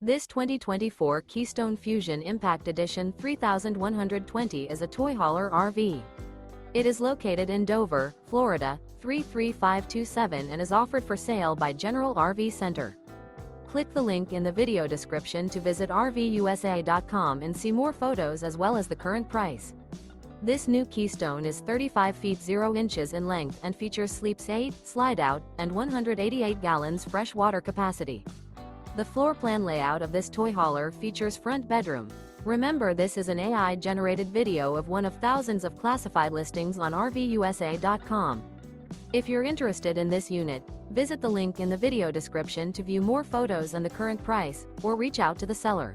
This 2024 Keystone Fuzion Impact Edition 3120 is a toy hauler RV. It is located in Dover, Florida, 33527 and is offered for sale by General RV Center. Click the link in the video description to visit RVUSA.com and see more photos as well as the current price. This new Keystone is 35 feet 0 inches in length and features sleeps 8, Slideout, and 188 gallons fresh water capacity. The floor plan layout of this toy hauler features front bedroom. Remember, this is an AI-generated video of one of thousands of classified listings on RVUSA.com. If you're interested in this unit, visit the link in the video description to view more photos and the current price, or reach out to the seller.